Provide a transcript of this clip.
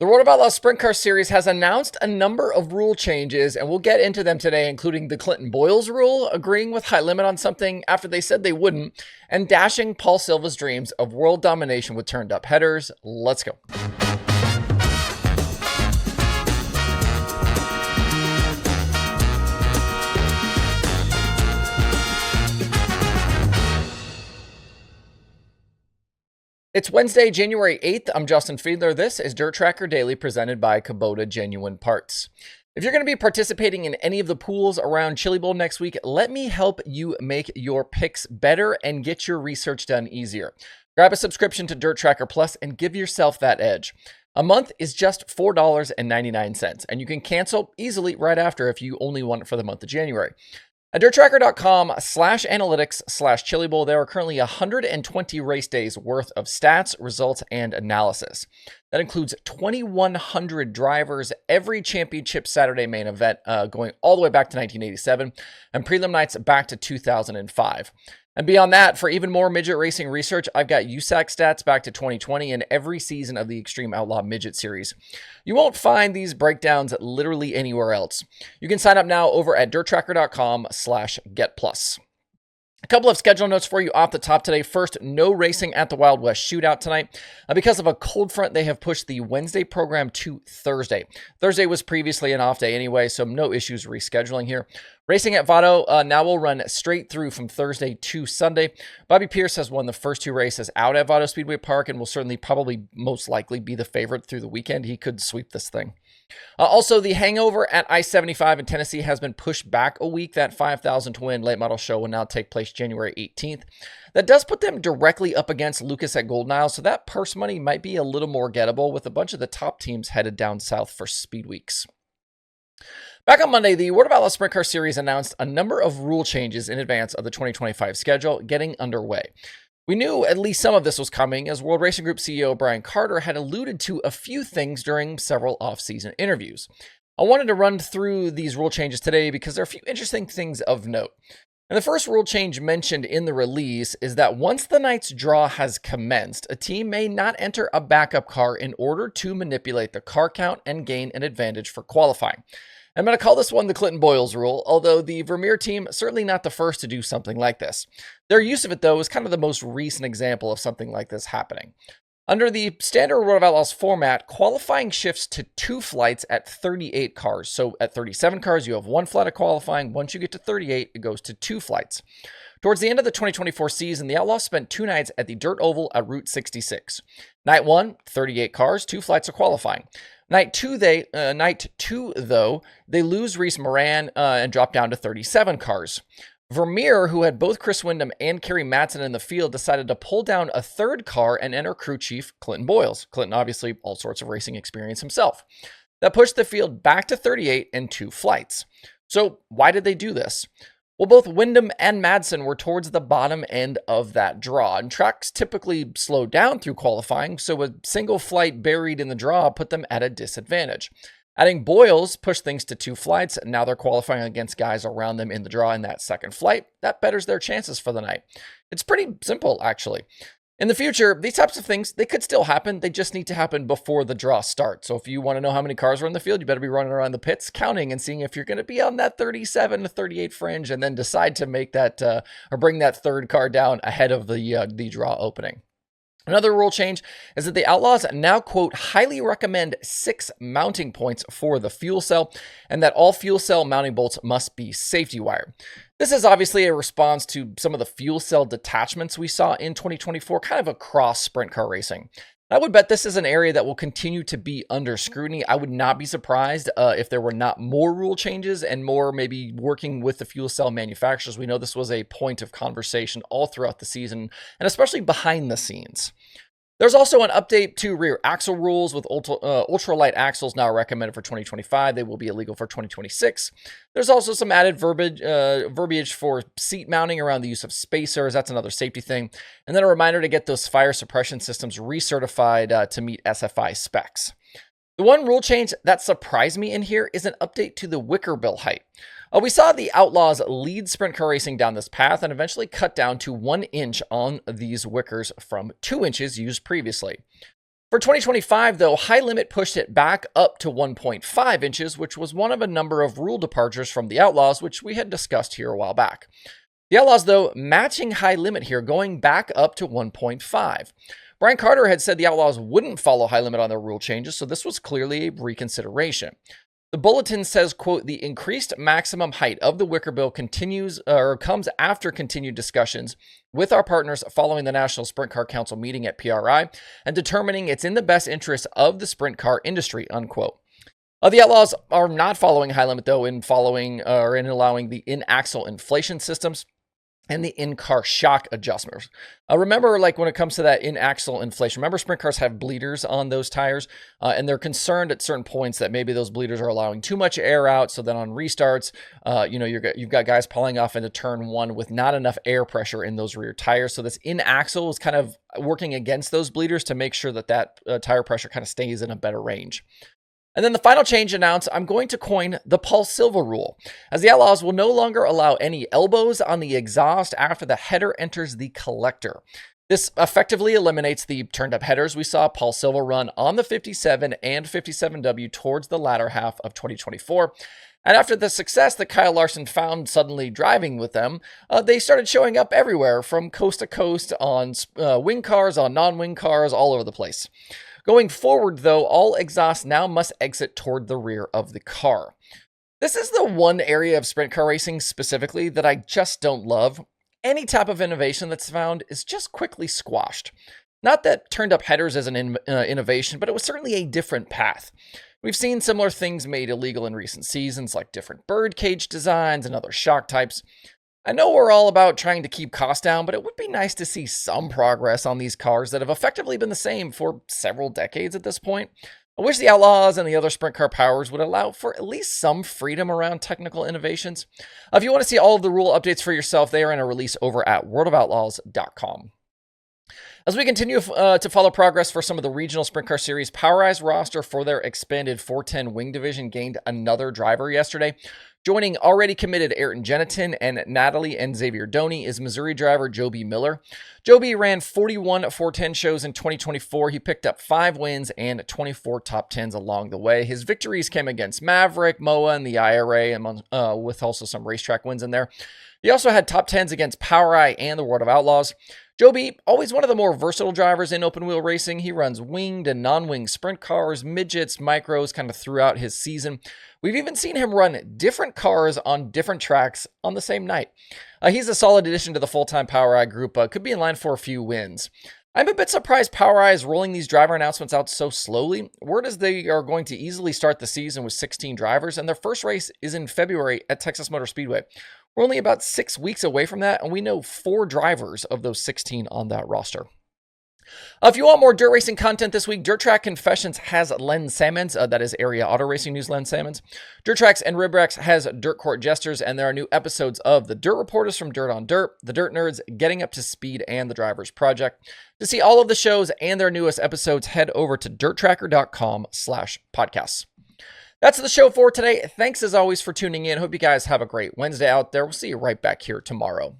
The World of Outlaws Sprint Car Series has announced a number of rule changes, and we'll get into them today, including the Clinton Boyles rule, agreeing with high limit on something after they said they wouldn't, and dashing Paul Silva's dreams of world domination with turned up headers. Let's go. It's Wednesday, January 8th. I'm Justin Fiedler. This is DIRTRACKR Daily presented by Kubota Genuine Parts. If you're going to be participating in any of the pools around Chili Bowl next week, let me help you make your picks better and get your research done easier. Grab a subscription to DIRTRACKR Plus and give yourself that edge. A month is just $4.99, and you can cancel easily right after if you only want it for the month of January. At DIRTRACKR.com/analytics/Chili Bowl, there are currently 120 race days worth of stats, results, and analysis. That includes 2,100 drivers, every championship Saturday main event going all the way back to 1987, and prelim nights back to 2005. And beyond that, for even more midget racing research, I've got USAC stats back to 2020 and every season of the Extreme Outlaw Midget Series. You won't find these breakdowns literally anywhere else. You can sign up now over at DIRTRACKR.com/getplus. A couple of schedule notes for you off the top today. First, no racing at the Wild West Shootout tonight. Because of a cold front, they have pushed the Wednesday program to Thursday. Thursday was previously an off day anyway, so no issues rescheduling here. Racing at Vado now will run straight through from Thursday to Sunday. Bobby Pierce has won the first two races out at Vado Speedway Park and will certainly probably most likely be the favorite through the weekend. He could sweep this thing. Also, the Hangover at I-75 in Tennessee has been pushed back a week. That 5,000 to win late model show will now take place January 18th. That does put them directly up against Lucas at Golden Isle, so that purse money might be a little more gettable with a bunch of the top teams headed down south for speed weeks. Back on Monday, the World of Outlaws Sprint Car Series announced a number of rule changes in advance of the 2025 schedule getting underway. We knew at least some of this was coming, as World Racing Group CEO Brian Carter had alluded to a few things during several off-season interviews. I wanted to run through these rule changes today because there are a few interesting things of note. And the first rule change mentioned in the release is that once the night's draw has commenced, a team may not enter a backup car in order to manipulate the car count and gain an advantage for qualifying. I'm going to call this one the Clinton Boyles rule, although the Vermeer team certainly not the first to do something like this. Their use of it, though, is kind of the most recent example of something like this happening. Under the standard World of Outlaws format, qualifying shifts to 2 flights at 38 cars. So at 37 cars, you have 1 flight of qualifying. Once you get to 38, it goes to 2 flights. Towards the end of the 2024 season, the Outlaws spent 2 nights at the Dirt Oval at Route 66. Night 1, 38 cars, 2 flights of qualifying. Night two, though, they lose Reese Moran and drop down to 37 cars. Vermeer, who had both Chris Windom and Kerry Matson in the field, decided to pull down a 3rd car and enter crew chief Clinton Boyles. Clinton, obviously, all sorts of racing experience himself. That pushed the field back to 38 and 2 flights. So why did they do this? Well, both Windom and Madsen were towards the bottom end of that draw, and tracks typically slow down through qualifying, so a single flight buried in the draw put them at a disadvantage. Adding Boyles pushed things to 2 flights, and now they're qualifying against guys around them in the draw in that 2nd flight. That betters their chances for the night. It's pretty simple, actually. In the future, these types of things, they could still happen. They just need to happen before the draw starts. So if you want to know how many cars are in the field, you better be running around the pits, counting and seeing if you're going to be on that 37 to 38 fringe, and then decide to make that or bring that 3rd car down ahead of the draw opening. Another rule change is that the Outlaws now, quote, highly recommend 6 mounting points for the fuel cell, and that all fuel cell mounting bolts must be safety wire. This is obviously a response to some of the fuel cell detachments we saw in 2024, kind of across sprint car racing. I would bet this is an area that will continue to be under scrutiny. I would not be surprised if there were not more rule changes and more maybe working with the fuel cell manufacturers. We know this was a point of conversation all throughout the season, and especially behind the scenes. There's also an update to rear axle rules, with ultralight axles now recommended for 2025. They will be illegal for 2026. There's also some added verbiage for seat mounting around the use of spacers. That's another safety thing. And then a reminder to get those fire suppression systems recertified to meet SFI specs. The one rule change that surprised me in here is an update to the wicker bill height. We saw the Outlaws lead sprint car racing down this path and eventually cut down to 1 inch on these wickers from 2 inches used previously. For 2025, though, High Limit pushed it back up to 1.5 inches, which was one of a number of rule departures from the Outlaws, which we had discussed here a while back. The Outlaws, though, matching High Limit here, going back up to 1.5. Brian Carter had said the Outlaws wouldn't follow High Limit on their rule changes, so this was clearly a reconsideration. The bulletin says, quote, the increased maximum height of the wicker bill comes after continued discussions with our partners following the National Sprint Car Council meeting at POWRi and determining it's in the best interest of the sprint car industry, unquote. The Outlaws are not following High Limit, though, in allowing the in-axle inflation systems and the in-car shock adjustments. Remember, like when it comes to that in-axle inflation, remember sprint cars have bleeders on those tires, and they're concerned at certain points that maybe those bleeders are allowing too much air out, so then on restarts, you've got guys pulling off into turn one with not enough air pressure in those rear tires. So this in-axle is kind of working against those bleeders to make sure that tire pressure kind of stays in a better range. And then the final change announced, I'm going to coin the Paul Silva rule, as the Outlaws will no longer allow any elbows on the exhaust after the header enters the collector. This effectively eliminates the turned up headers we saw Paul Silva run on the 57 and 57W towards the latter half of 2024. And after the success that Kyle Larson found suddenly driving with them, they started showing up everywhere from coast to coast on wing cars, on non-wing cars, all over the place. Going forward, though, all exhausts now must exit toward the rear of the car. This is the one area of sprint car racing specifically that I just don't love. Any type of innovation that's found is just quickly squashed. Not that turned up headers is an innovation, but it was certainly a different path. We've seen similar things made illegal in recent seasons, like different bird cage designs and other shock types. I know we're all about trying to keep costs down, but it would be nice to see some progress on these cars that have effectively been the same for several decades at this point. I wish the Outlaws and the other sprint car powers would allow for at least some freedom around technical innovations. If you want to see all of the rule updates for yourself, they are in a release over at worldofoutlaws.com. As we continue to follow progress for some of the regional sprint car series, POWRi's roster for their expanded 410 wing division gained another driver yesterday. Joining already committed Ayrton Genitin and Natalie and Xavier Doney is Missouri driver Joby Miller. Joby ran 41 410 shows in 2024. He picked up 5 wins and 24 top 10s along the way. His victories came against Maverick, MOA, and the IRA, with also some racetrack wins in there. He also had top 10s against POWRi and the World of Outlaws. Joby, always one of the more versatile drivers in open wheel racing. He runs winged and non-wing sprint cars, midgets, micros, kind of throughout his season. We've even seen him run different cars on different tracks on the same night. He's a solid addition to the full-time POWRi group, could be in line for a few wins. I'm a bit surprised POWRi is rolling these driver announcements out so slowly. Word is they are going to easily start the season with 16 drivers, and their first race is in February at Texas Motor Speedway. We're only about 6 weeks away from that, and we know 4 drivers of those 16 on that roster. If you want more dirt racing content this week, Dirt Track Confessions has Len Salmons, that is Area Auto Racing News Len Salmons. Dirt Tracks and Ribrex has Dirt Court Jesters, and there are new episodes of the Dirt Reporters from Dirt on Dirt, the Dirt Nerds, Getting Up to Speed, and the Drivers Project. To see all of the shows and their newest episodes, head over to DIRTRACKR.com/podcasts. That's the show for today. Thanks as always for tuning in. Hope you guys have a great Wednesday out there. We'll see you right back here tomorrow.